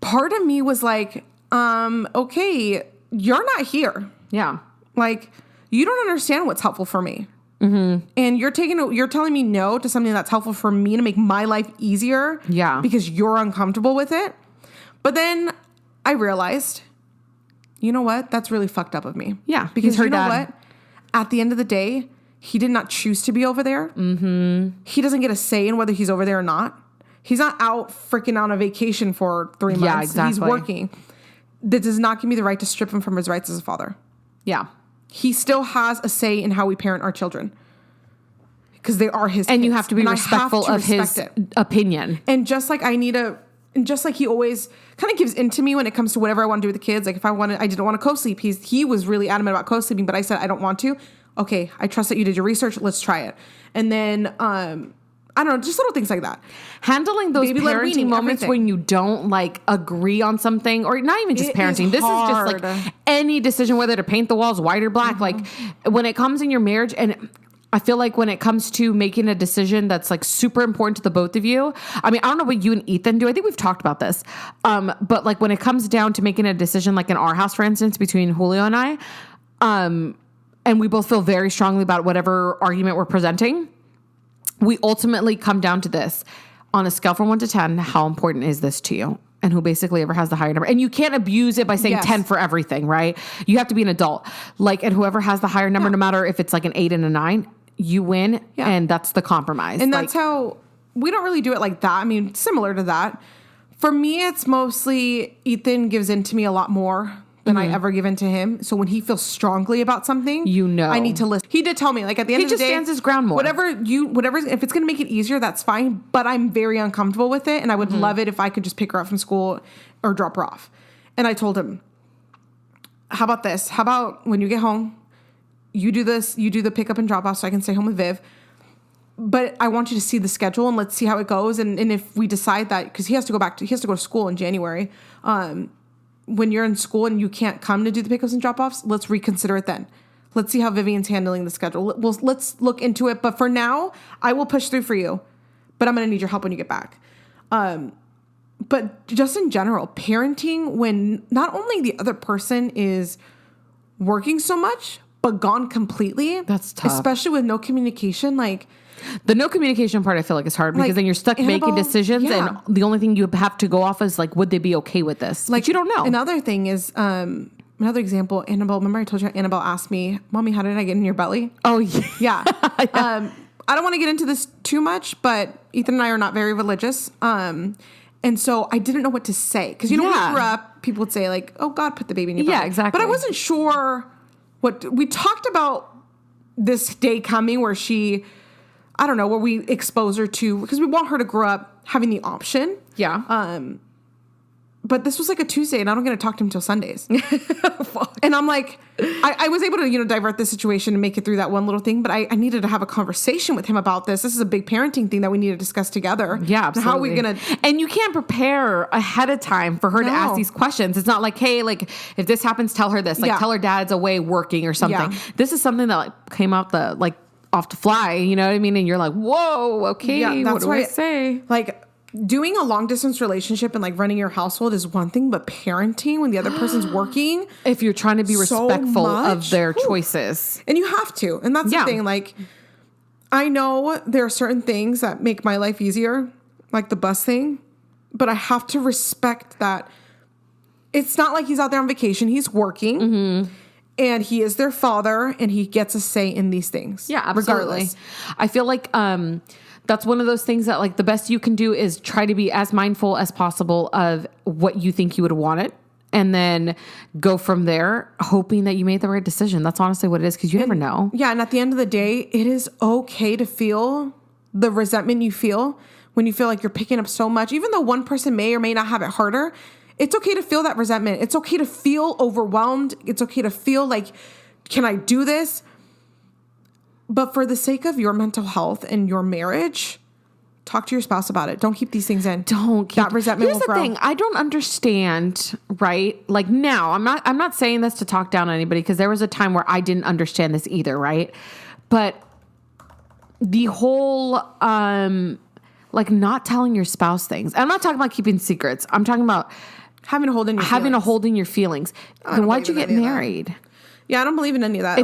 part of me was like, okay, you're not here. Yeah. Like, you don't understand what's helpful for me. Mm-hmm. And you're telling me no to something that's helpful for me to make my life easier. Yeah. Because you're uncomfortable with it. But then I realized, you know what? That's really fucked up of me. Yeah. Because you know what? At the end of the day, he did not choose to be over there. Mm-hmm. He doesn't get a say in whether he's over there or not. He's not out freaking on a vacation for 3 months. Yeah, exactly. He's working. That does not give me the right to strip him from his rights as a father. Yeah. He still has a say in how we parent our children. Because they are his And kids. you have to be respectful of his opinion. And just like just like he always kind of gives in to me when it comes to whatever I want to do with the kids. Like if I didn't want to co-sleep. He was really adamant about co-sleeping, but I said, I don't want to. Okay, I trust that you did your research. Let's try it. And then, I don't know, just little things like that. Handling those parenting moments when you don't like agree on something, or not even just parenting. This is just like any decision, whether to paint the walls white or black. Mm-hmm. Like when it comes in your marriage, and I feel like when it comes to making a decision that's like super important to the both of you. I mean, I don't know what you and Ethan do. I think we've talked about this. But like when it comes down to making a decision, like in our house, for instance, between Julio and I, and we both feel very strongly about whatever argument we're presenting, we ultimately come down to this. On a scale from 1 to 10, how important is this to you? And who basically ever has the higher number. And you can't abuse it by saying 10 for everything, right? You have to be an adult. Like, and whoever has the higher number, no matter if it's like an 8 and a 9, you win. Yeah. And that's the compromise. And that's how, we don't really do it like that. I mean, similar to that. For me, it's mostly Ethan gives in to me a lot more than I ever give in to him. So when he feels strongly about something, I need to listen. He did tell me, like at the end of the day, he just stands his ground more. Whatever, if it's going to make it easier, that's fine. But I'm very uncomfortable with it. And I would love it if I could just pick her up from school or drop her off. And I told him, how about this? How about when you get home, you do this, you do the pick up and drop off so I can stay home with Viv. But I want you to see the schedule and let's see how it goes. And if we decide that, because he has to go to school in January, when you're in school and you can't come to do the pickups and drop-offs, let's reconsider it then. Let's see how Vivian's handling the schedule. Let's look into it. But for now, I will push through for you. But I'm going to need your help when you get back. But just in general, parenting when not only the other person is working so much, but gone completely. That's tough. Especially with no communication. Like, the no communication part I feel like is hard because then you're stuck making decisions and the only thing you have to go off is like, would they be okay with this? Like, but you don't know. Another thing is, another example, Annabelle, remember I told you Annabelle asked me, Mommy, how did I get in your belly? Oh, yeah. Yeah. I don't want to get into this too much, but Ethan and I are not very religious. And And so I didn't know what to say. Because, when we grew up, people would say, like, oh, God put the baby in your belly. Yeah, exactly. But I wasn't sure what... We talked about this day coming where she... I don't know, where we expose her to... Because we want her to grow up having the option. Yeah. But this was like a Tuesday, and I don't get to talk to him until Sundays. And I'm like... I was able to, divert the situation and make it through that one little thing, but I needed to have a conversation with him about this. This is a big parenting thing that we need to discuss together. Yeah, absolutely. How are we going to... And you can't prepare ahead of time for her to ask these questions. It's not like, hey, like, if this happens, tell her this. Like, tell her dad's away working or something. Yeah. This is something that, like, came out off the fly, you know what I mean? And you're like, whoa, okay, what do I say? Like... Doing a long distance relationship and like running your household is one thing, but parenting when the other person's working, if you're trying to be respectful of their choices, and you have to, and that's the thing. Like, I know there are certain things that make my life easier, like the bus thing, but I have to respect that it's not like he's out there on vacation. He's working, and he is their father, and he gets a say in these things. Yeah, absolutely. Regardless. I feel like that's one of those things that, like, the best you can do is try to be as mindful as possible of what you think you would want it, and then go from there, hoping that you made the right decision. That's honestly what it is, because you never know. Yeah, and at the end of the day, it is okay to feel the resentment you feel when you feel like you're picking up so much. Even though one person may or may not have it harder, it's okay to feel that resentment. It's okay to feel overwhelmed. It's okay to feel like, can I do this? But for the sake of your mental health and your marriage, talk to your spouse about it. Don't keep these things in. Don't keep that resentment. Here's the thing. I don't understand, right? Like, now, I'm not saying this to talk down on anybody, because there was a time where I didn't understand this either, right? But the whole like not telling your spouse things. I'm not talking about keeping secrets. I'm talking about having a hold in your feelings. Then why'd you get married? Yeah, I don't believe in any of that.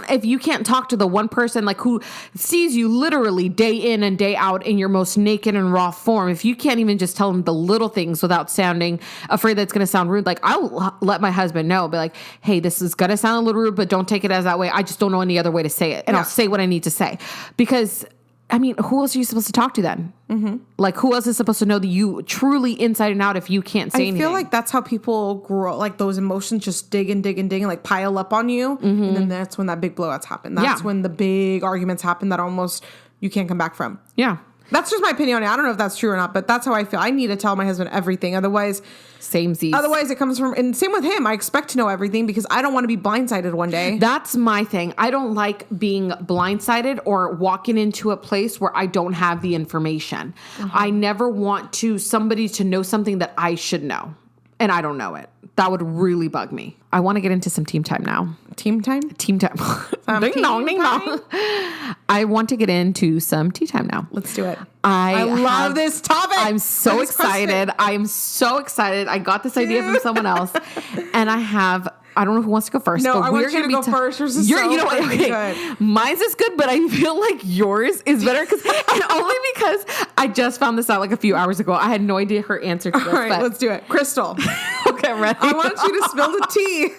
If you can't talk to the one person like who sees you literally day in and day out in your most naked and raw form, if you can't even just tell them the little things without sounding afraid that it's going to sound rude, like, I'll let my husband know, be like, hey, this is going to sound a little rude, but don't take it as that way. I just don't know any other way to say it. And I'll say what I need to say. Because, I mean, who else are you supposed to talk to then? Mm-hmm. Like, who else is supposed to know that you truly inside and out if you can't say anything? I feel like that's how people grow. Like, those emotions just dig and dig and dig and like pile up on you. Mm-hmm. And then that's when that big blowouts happen. That's when the big arguments happen that almost you can't come back from. Yeah. That's just my opinion on it. I don't know if that's true or not, but that's how I feel. I need to tell my husband everything. Otherwise it comes from, and same with him. I expect to know everything because I don't want to be blindsided one day. That's my thing. I don't like being blindsided or walking into a place where I don't have the information. Mm-hmm. I never want somebody to know something that I should know, and I don't know it. That would really bug me. I want to get into some team time now. Team time? Team time. Ding dong, ding dong. I want to get into some tea time now. Let's do it. I love this topic. I'm so excited. I am so excited. I got this idea from someone else. And I don't know who wants to go first. No, but I want you to go first. You know what? Okay. Good. Mine's is good, but I feel like yours is better. And only because I just found this out like a few hours ago. I had no idea her answer to this. All right, let's do it. Crystal. Okay, ready? I want you to spill the tea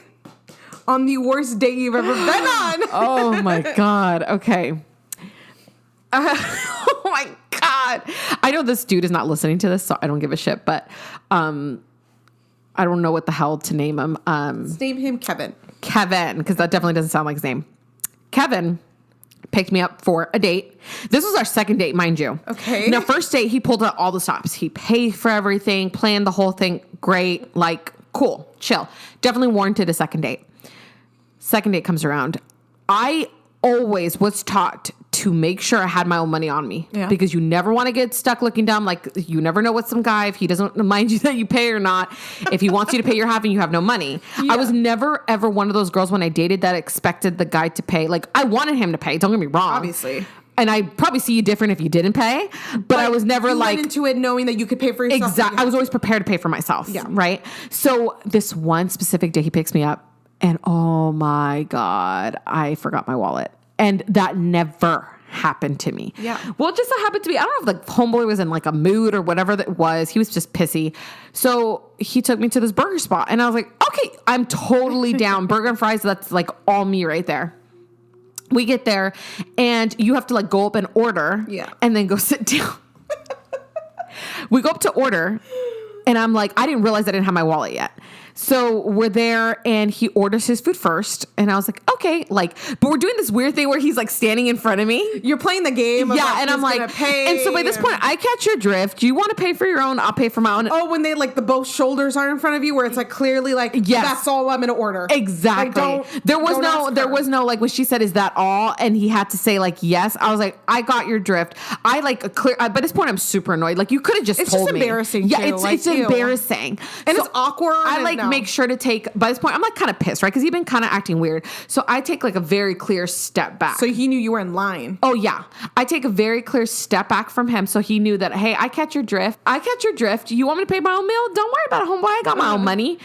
on the worst date you've ever been on. Oh my God. Okay. Oh my God. I know this dude is not listening to this, so I don't give a shit, but I don't know what the hell to name him. Let's name him Kevin. Kevin, because that definitely doesn't sound like his name. Kevin picked me up for a date. This was our second date, mind you. Okay. Now, first date, he pulled out all the stops. He paid for everything, planned the whole thing. Great. Like, cool. Chill. Definitely warranted a second date. Second date comes around. I always was taught to make sure I had my own money on me, because you never want to get stuck looking dumb. Like, you never know what some guy, if he doesn't remind you that you pay or not, if he wants you to pay your half and you have no money. Yeah. I was never ever one of those girls when I dated that expected the guy to pay. Like, I wanted him to pay. Don't get me wrong. Obviously. And I probably see you different if you didn't pay, but I was never you went into it knowing that you could pay for yourself. Exactly. I was always prepared to pay for myself. Yeah. Right. So this one specific day he picks me up, and oh my God, I forgot my wallet. And that never happened to me. Yeah. Well, it just so happened to be, I don't know if the homeboy was in like a mood or whatever that was. He was just pissy. So he took me to this burger spot, and I was like, okay, I'm totally down. Burger and fries, that's like all me right there. We get there, and you have to like go up and order, and then go sit down. We go up to order, And I'm like, I didn't realize I didn't have my wallet yet. So we're there and he orders his food first. And I was like, okay, like, but we're doing this weird thing where he's like standing in front of me. You're playing the game. Yeah. And I'm like, and so by this point, I catch your drift. You want to pay for your own? I'll pay for my own. Oh, when they like the both shoulders are in front of you where it's like clearly like, yes, that's all I'm going to order. Exactly. Like, there was no, like when she said, is that all? And he had to say like, yes. I was like, I got your drift. I like by this point, I'm super annoyed. Like you could have just told me. It's just embarrassing. Yeah. Too. It's embarrassing. And so it's awkward. I like make sure to take, by this point, I'm like kind of pissed, right? Because he'd been kind of acting weird. So I take like a very clear step back. So he knew you were in line. Oh yeah. I take a very clear step back from him. So he knew that, hey, I catch your drift. You want me to pay my own meal? Don't worry about it, homeboy. I got my own money.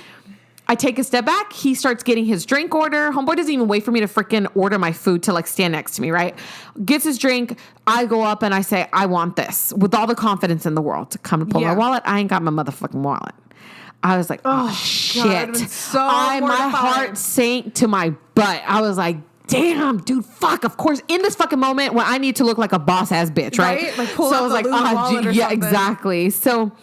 I take a step back. He starts getting his drink order. Homeboy doesn't even wait for me to freaking order my food to like stand next to me, right? Gets his drink. I go up and I say, I want this with all the confidence in the world to come to pull my wallet. I ain't got my motherfucking wallet. I was like, oh shit. My heart sank to my butt. I was like, damn, dude, fuck. Of course, in this fucking moment when I need to look like a boss ass bitch, right? Like pull out the wallet or yeah, something. exactly. So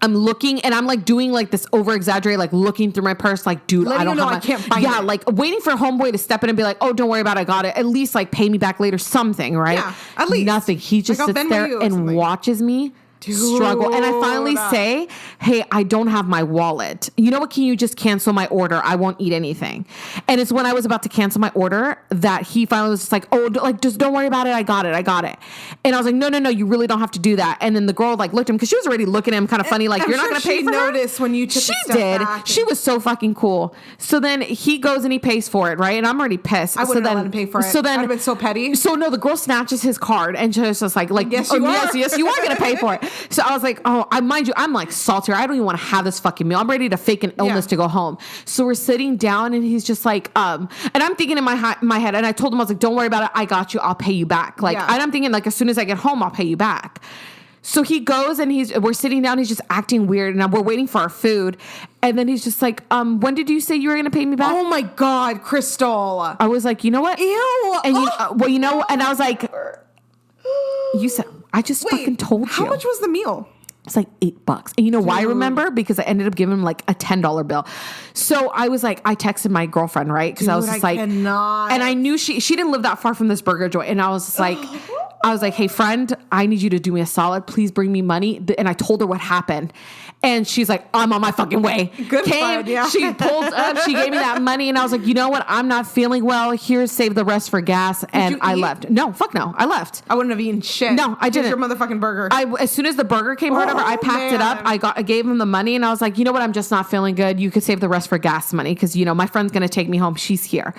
I'm looking and I'm like doing like this over exaggerated, like looking through my purse, like, dude, I don't have I can't find it. Yeah, like waiting for homeboy to step in and be like, oh, don't worry about it, I got it. At least like pay me back later, something, right? Yeah, at least. Nothing. He just sits there and watches me struggle. And I finally say, hey, I don't have my wallet. You know what? Can you just cancel my order? I won't eat anything. And it's when I was about to cancel my order that he finally was just like, oh, like, just don't worry about it. I got it. And I was like, no, you really don't have to do that. And then the girl like looked at him because she was already looking at him kind of funny, like, you're not going to pay for her? Noticed when you took a step back. She was so fucking cool. So then he goes and he pays for it, right? And I'm already pissed. I wouldn't let him pay for it. So then I'd have been so petty. So no, the girl snatches his card and she's just like, yes, you are. Yes, you are going to pay for it. So I was like, oh, mind you, I'm like salty. I don't even want to have this fucking meal. I'm ready to fake an illness to go home. So we're sitting down and he's just like, and I'm thinking in my head, and I told him, I was like, don't worry about it. I got you. I'll pay you back. Like, and I'm thinking like, as soon as I get home, I'll pay you back. So he goes and we're sitting down. He's just acting weird and we're waiting for our food. And then he's just like, when did you say you were going to pay me back? Oh my God, Crystal. I was like, you know what? Ew. And and I was like, you said, I just fucking told you. How much was the meal? It's like $8. And you know why I remember? Because I ended up giving him like a $10 bill. So I was like, I texted my girlfriend, right? Because I was just and I knew she didn't live that far from this burger joint. And I was just like, hey friend, I need you to do me a solid. Please bring me money. And I told her what happened. And she's like, I'm on my fucking way. Good friend, yeah. She pulled up, she gave me that money, and I was like, you know what? I'm not feeling well. Here's save the rest for gas. And I left. No, fuck no. I left. I wouldn't have eaten shit. No, I didn't. Your motherfucking burger. As soon as the burger came or whatever, I packed it up. I gave him the money, and I was like, you know what? I'm just not feeling good. You could save the rest for gas money because, you know, my friend's going to take me home. She's here.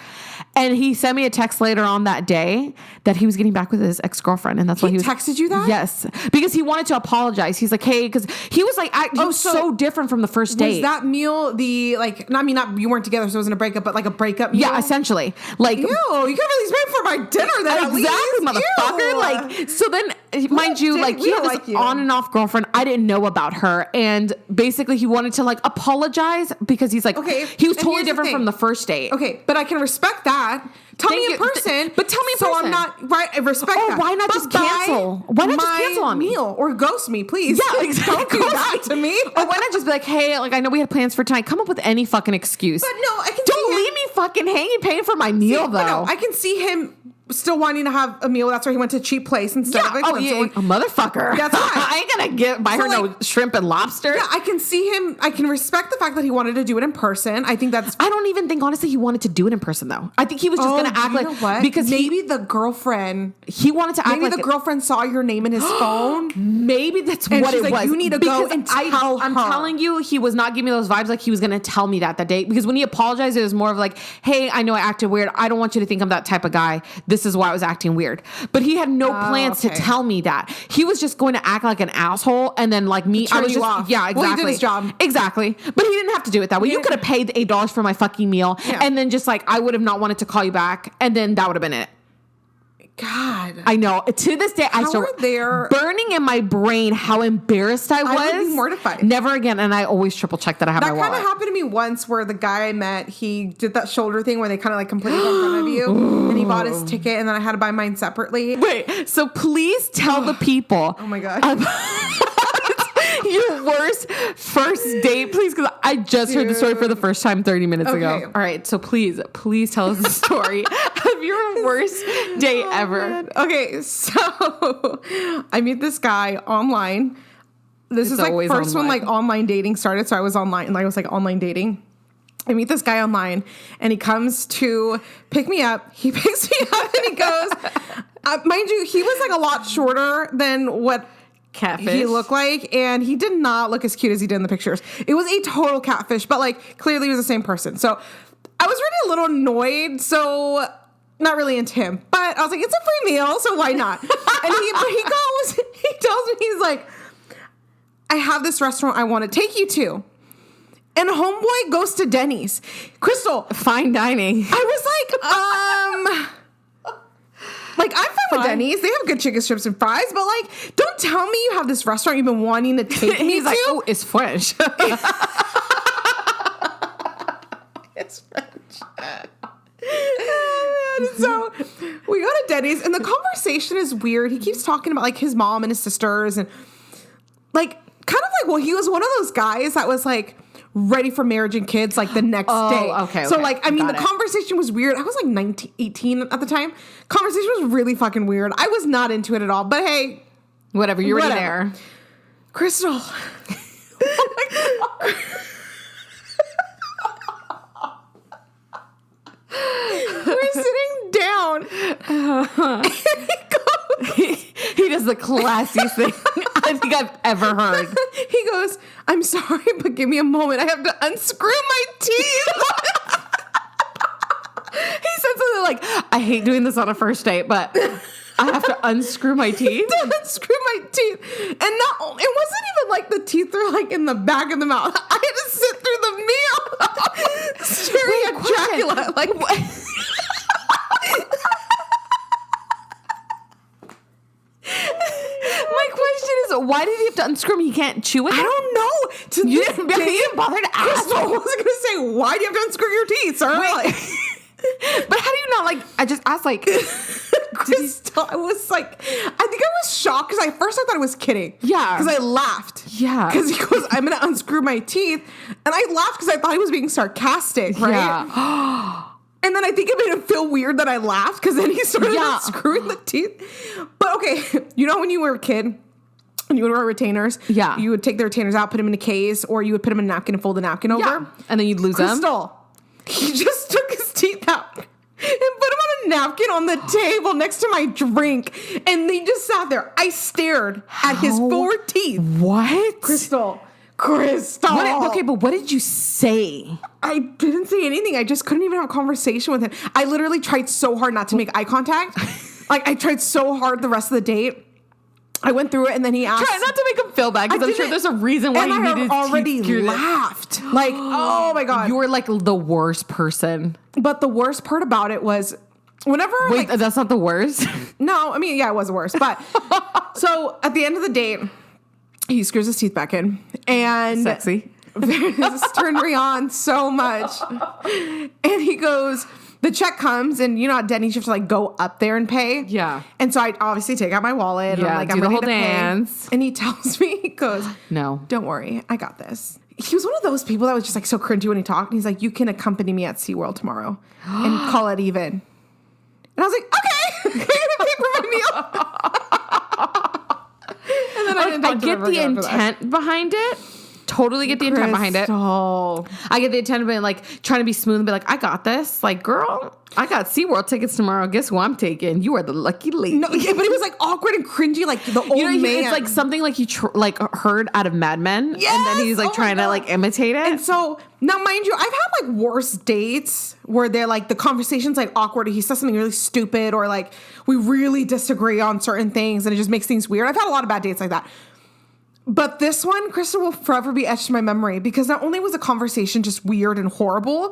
And he sent me a text later on that day that he was getting back with his ex-girlfriend. And that's why he texted you that? Yes. Because he wanted to apologize. He's like, hey, because he was like, he was so different from the first date. Was that meal you weren't together, so it wasn't a breakup, but like a breakup meal? Yeah, essentially. Like, ew, you could have at least paid for my dinner then. Exactly, motherfucker. Ew. Like, so then, mind you, like, he had this on and off girlfriend. I didn't know about her. And basically, he wanted to like apologize because he's like, he was totally different from the first date. Okay, but I can respect that. Tell me in person. But tell me in person. So I'm not, right, I respect that. Why not just cancel? Why not just cancel on me? Meal or ghost me, please. Yeah, exactly. Don't do that to me. Or why not just be like, hey, like, I know we had plans for tonight. Come up with any fucking excuse. But no, I can Don't leave me fucking hanging paying for my meal, though. No, I can see him still wanting to have a meal. That's why he went to a cheap place instead of expensive one. A motherfucker. That's right. I ain't gonna buy her no shrimp and lobster. Yeah, I can see him. I can respect the fact that he wanted to do it in person. I think that's. I don't even think honestly he wanted to do it in person though. I think he was just gonna act like what? Because maybe the girlfriend. He wanted to act like maybe the girlfriend saw your name in his phone. Maybe that's what it was. You need to go and tell her. I'm telling you, he was not giving me those vibes like he was gonna tell me that day. Because when he apologized, it was more of like, hey, I know I acted weird. I don't want you to think I'm that type of guy. This is why I was acting weird. But he had no plans to tell me that. He was just going to act like an asshole and then like me, I was just off. Yeah, exactly. Well, he did his job. Exactly. But he didn't have to do it that way. You could have paid the $8 for my fucking meal and then just like I would have not wanted to call you back and then that would have been it. God. I know. To this day, I still burning in my brain how embarrassed I was. I would be mortified. Never again. And I always triple check that I have my wallet. That kind of happened to me once where the guy I met, he did that shoulder thing where they kind of like completely got in front of you. And he bought his ticket and then I had to buy mine separately. Wait, so please tell the people. Oh my God. Your worst first date, please, because I just heard the story for the first time 30 minutes ago. All right, so please tell us the story of your worst date ever. Man. Okay, so I meet this guy online. This is like first when like online dating started. So I was online, like I was like online dating. I meet this guy online and he comes to pick me up. He picks me up and he goes, mind you, he was like a lot shorter than what catfish he looked like. And he did not look as cute as he did in the pictures. It was a total catfish, but like clearly he was the same person. So I was really a little annoyed. So not really into him, but I was like, it's a free meal. So why not? And he tells me, he's like, I have this restaurant I want to take you to. And homeboy goes to Denny's. Crystal. Fine dining. I was like, I'm fine with Denny's. They have good chicken strips and fries, but like, don't tell me you have this restaurant you've been wanting to take me He's to. like, oh, it's French. It's French. So we go to Denny's and the conversation is weird. He keeps talking about like his mom and his sisters and like kind of like, well, he was one of those guys that was like ready for marriage and kids like the next day. Okay. So like, I mean, the conversation was weird. I was like 18 at the time. Conversation was really fucking weird. I was not into it at all, but hey. Whatever, you're already there. Crystal. We're sitting down. He does the classiest thing I think I've ever heard. He goes, I'm sorry, but give me a moment. I have to unscrew my teeth. He said something like, I hate doing this on a first date, but I have to unscrew my teeth. Unscrew my teeth. And not, it wasn't even like the teeth were like in the back of the mouth. I had to sit through the meal staring at Dracula. Like, what? My question is, why did he have to unscrew him? He can't chew it? I don't know. You didn't bother to ask. I wasn't going to say, why do you have to unscrew your teeth, sir? Like, but how do you not, like, I just asked, like, Crystal, I was like, I think I was shocked because at first I thought I was kidding. Yeah. Because I laughed. Yeah. Because he goes, I'm going to unscrew my teeth. And I laughed because I thought he was being sarcastic, right? Yeah. And then I think it made him feel weird that I laughed because then he started unscrewing the teeth. But okay, you know when you were a kid and you would wear retainers? Yeah. You would take the retainers out, put them in a case, or you would put them in a napkin and fold the napkin over. Yeah. And then you'd lose Crystal, he just took his teeth out and put them on a napkin on the table next to my drink. And they just sat there. I stared at his 4 teeth. What? Crystal. Okay, but what did you say? I didn't say anything. I just couldn't even have a conversation with him. I literally tried so hard not to make eye contact. Like, I tried so hard the rest of the date. I went through it, and then he asked. Try not to make him feel bad, because I'm sure there's a reason why you needed to already laughed. Like, oh my God. You were like the worst person. But the worst part about it was whenever. Wait, like, that's not the worst? No, I mean, yeah, it was the worst. But so at the end of the date, he screws his teeth back in. And sexy. This turned me on so much. And he goes, the check comes, and you know at Denny's you have to like go up there and pay. Yeah. And so I obviously take out my wallet. And Yeah, I'm like, do I'm the ready whole to dance. pay. And he tells me, he goes, no, don't worry, I got this. He was one of those people that was just like so cringy when he talked. And he's like, you can accompany me at SeaWorld tomorrow and call it even. And I was like, okay, you're gonna pay for my meal. And then I get the intent behind it. Totally get the intent behind it. I get the intent of being like trying to be smooth and be like, I got this. Like, girl, I got SeaWorld tickets tomorrow. Guess who I'm taking? You are the lucky lady. No, yeah, but it was like awkward and cringy, like the old man. It's like something like he like heard out of Mad Men, Yes! and then he's like trying to like imitate it. And so now, mind you, I've had like worse dates where they're like the conversation's like awkward. Or he says something really stupid, or like we really disagree on certain things, and it just makes things weird. I've had a lot of bad dates like that. But this one, Crystal, will forever be etched in my memory because not only was the conversation just weird and horrible,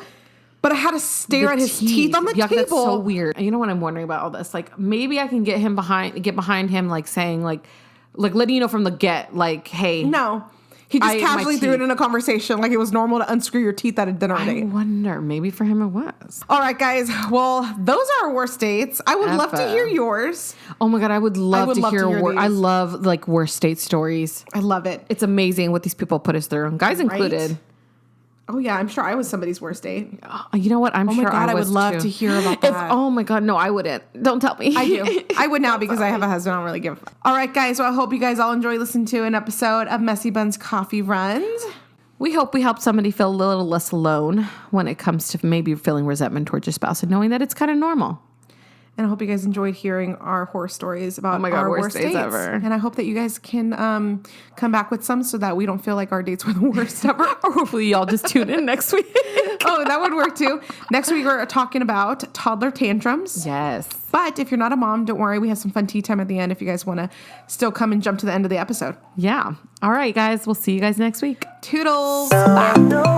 but I had to stare at his teeth on the table. That's so weird. And you know what I'm wondering about all this? Like, maybe I can get behind him, like saying, like letting you know from the get, like, hey. No. He just my casually threw it teeth. in a conversation like it was normal to unscrew your teeth at a dinner I date. wonder. Maybe for him it was. All right, guys. Well, those are our worst dates. I would love to Effa. hear yours. Oh my God, I would love to hear I these. love like worst date stories. I love it. It's amazing what these people put us through, guys included. Oh yeah, I'm sure I was somebody's worst date. You know what? I'm Oh sure my God, I was would love too. to hear about that. Oh my God, no, I wouldn't. Don't tell me. I do. I would now because I have a husband. I don't really give a fuck. All right, guys. Well, I hope you guys all enjoy listening to an episode of Messy Buns Coffee Runs. We hope we help somebody feel a little less alone when it comes to maybe feeling resentment towards your spouse and knowing that it's kind of normal. And I hope you guys enjoyed hearing our horror stories about Oh my God, our worst worst dates dates ever. And I hope that you guys can come back with some so that we don't feel like our dates were the worst ever. Or hopefully y'all just tune in next week. Oh, that would work too. Next week we're talking about toddler tantrums. Yes. But if you're not a mom, don't worry. We have some fun tea time at the end if you guys want to still come and jump to the end of the episode. Yeah. All right, guys. We'll see you guys next week. Toodles. I know